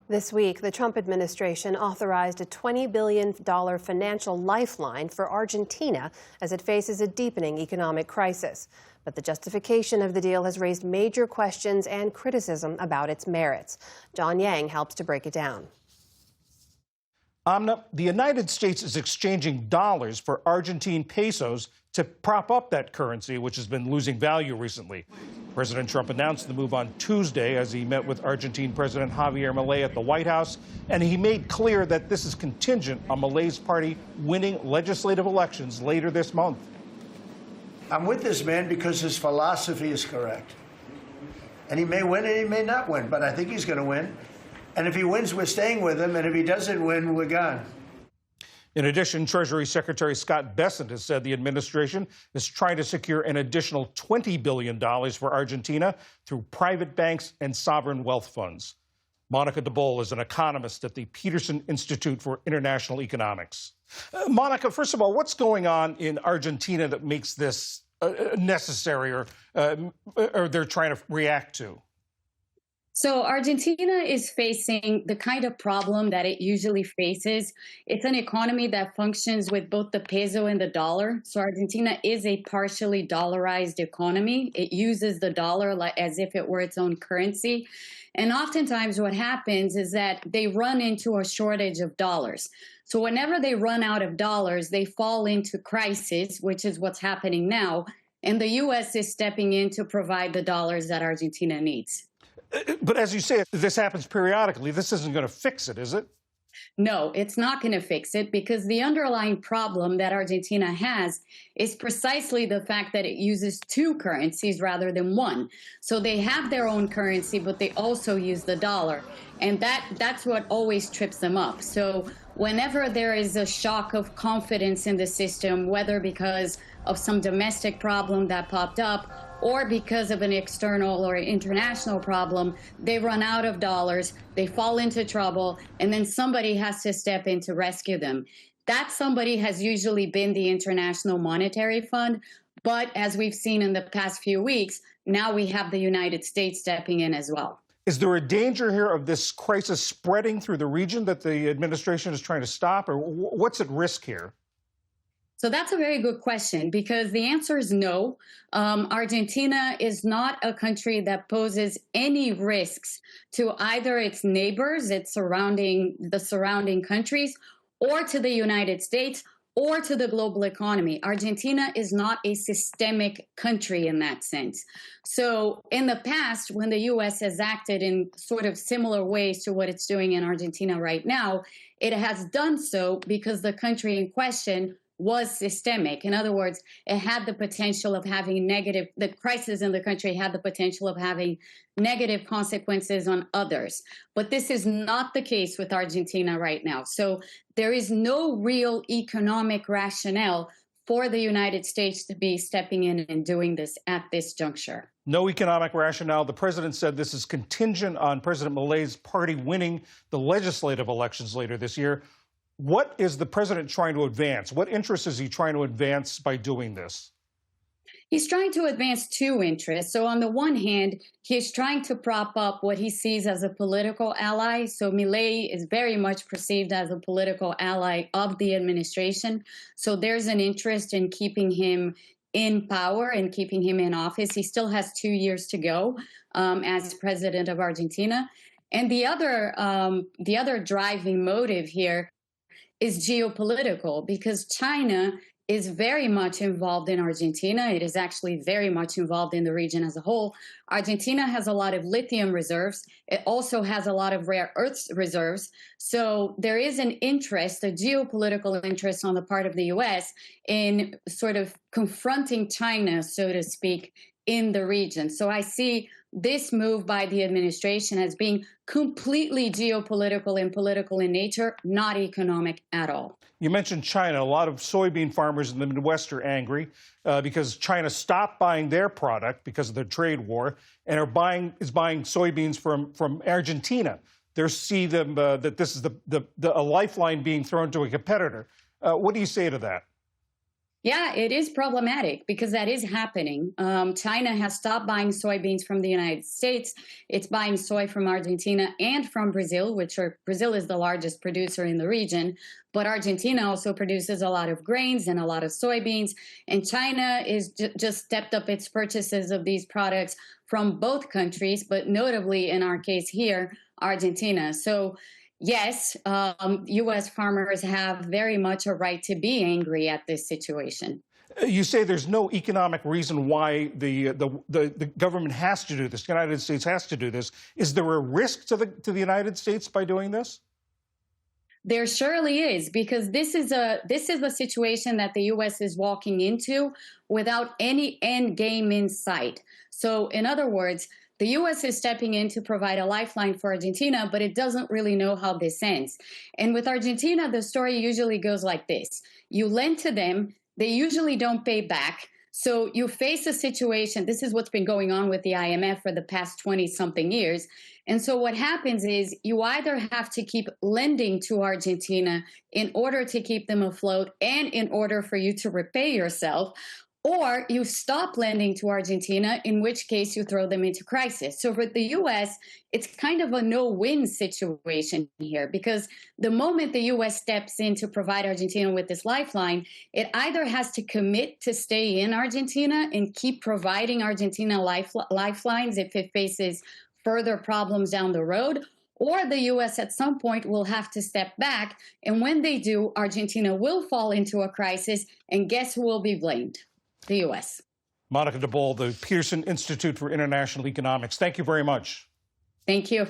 This week, the Trump administration authorized a $20 billion financial lifeline for Argentina as it faces a deepening economic crisis. But the justification of the deal has raised major questions and criticism about its merits. John Yang helps to break it down. Amna, the United States is exchanging dollars for Argentine pesos to prop up that currency, which has been losing value recently. President Trump announced the move on Tuesday as he met with Argentine President Javier Milei at the White House, and he made clear that this is contingent on Milei's party winning legislative elections later this month. I'm with this man because his philosophy is correct. And he may win and he may not win, but I think he's going to win. And if he wins, we're staying with him, and if he doesn't win, we're gone. In addition, Treasury Secretary Scott Bessent has said the administration is trying to secure an additional $20 billion for Argentina through private banks and sovereign wealth funds. Monica DeBoll is an economist at the Peterson Institute for International Economics. Monica, first of all, what's going on in Argentina that makes this necessary or they're trying to react to? So Argentina is facing the kind of problem that it usually faces. It's an economy that functions with both the peso and the dollar. So Argentina is a partially dollarized economy. It uses the dollar as if it were its own currency. And oftentimes what happens is that they run into a shortage of dollars. So whenever they run out of dollars, they fall into crisis, which is what's happening now. And the U.S. is stepping in to provide the dollars that Argentina needs. But as you say, this happens periodically. This isn't going to fix it, is it? No, it's not going to fix it because the underlying problem that Argentina has is precisely the fact that it uses two currencies rather than one. So they have their own currency, but they also use the dollar. And that's what always trips them up. So whenever there is a shock of confidence in the system, whether because of some domestic problem that popped up or because of an external or international problem, they run out of dollars, they fall into trouble, and then somebody has to step in to rescue them. That somebody has usually been the International Monetary Fund, but as we've seen in the past few weeks, now we have the United States stepping in as well. Is there a danger here of this crisis spreading through the region that the administration is trying to stop, or what's at risk here? So that's a very good question because the answer is no. Argentina is not a country that poses any risks to either its neighbors, the surrounding countries, or to the United States, or to the global economy. Argentina is not a systemic country in that sense. So in the past, when the U.S. has acted in sort of similar ways to what it's doing in Argentina right now, it has done so because the country in question was systemic. In other words, it had the potential of having the crisis in the country had the potential of having negative consequences on others. But this is not the case with Argentina right now. So there is no real economic rationale for the United States to be stepping in and doing this at this juncture. No economic rationale. The president said this is contingent on President Milei's party winning the legislative elections later this year. What is the president trying to advance? What interests is he trying to advance by doing this? He's trying to advance two interests. So on the one hand, he's trying to prop up what he sees as a political ally. So Milei is very much perceived as a political ally of the administration. So there's an interest in keeping him in power and keeping him in office. He still has 2 years to go as president of Argentina. And the other driving motive here is geopolitical because China is very much involved in Argentina. It is actually very much involved in the region as a whole. Argentina has a lot of lithium reserves. It also has a lot of rare earths reserves. So there is an interest, a geopolitical interest on the part of the U.S. in sort of confronting China, so to speak, in the region. So I see this move by the administration as being completely geopolitical and political in nature, not economic at all. You mentioned China. A lot of soybean farmers in the Midwest are angry because China stopped buying their product because of the trade war and is buying soybeans from Argentina. They see them that this is a lifeline being thrown to a competitor. What do you say to that? Yeah, it is problematic because that is happening. China has stopped buying soybeans from the United States. It's buying soy from Argentina and from Brazil, Brazil is the largest producer in the region. But Argentina also produces a lot of grains and a lot of soybeans. And China is just stepped up its purchases of these products from both countries, but notably in our case here, Argentina. So yes, U.S. farmers have very much a right to be angry at this situation. You say there's no economic reason why the government has to do this. The United States has to do this. Is there a risk to the United States by doing this? There surely is, because this is a situation that the U.S. is walking into without any end game in sight. So, in other words, the U.S. is stepping in to provide a lifeline for Argentina, but it doesn't really know how this ends. And with Argentina, the story usually goes like this. You lend to them, they usually don't pay back. So you face a situation, this is what's been going on with the IMF for the past 20-something years. And so what happens is you either have to keep lending to Argentina in order to keep them afloat and in order for you to repay yourself, or you stop lending to Argentina, in which case you throw them into crisis. So for the U.S., it's kind of a no-win situation here, because the moment the U.S. steps in to provide Argentina with this lifeline, it either has to commit to stay in Argentina and keep providing Argentina lifelines if it faces further problems down the road, or the U.S. at some point will have to step back. And when they do, Argentina will fall into a crisis. And guess who will be blamed? The U.S. Monica DeBoll, the Pearson Institute for International Economics. Thank you very much. Thank you.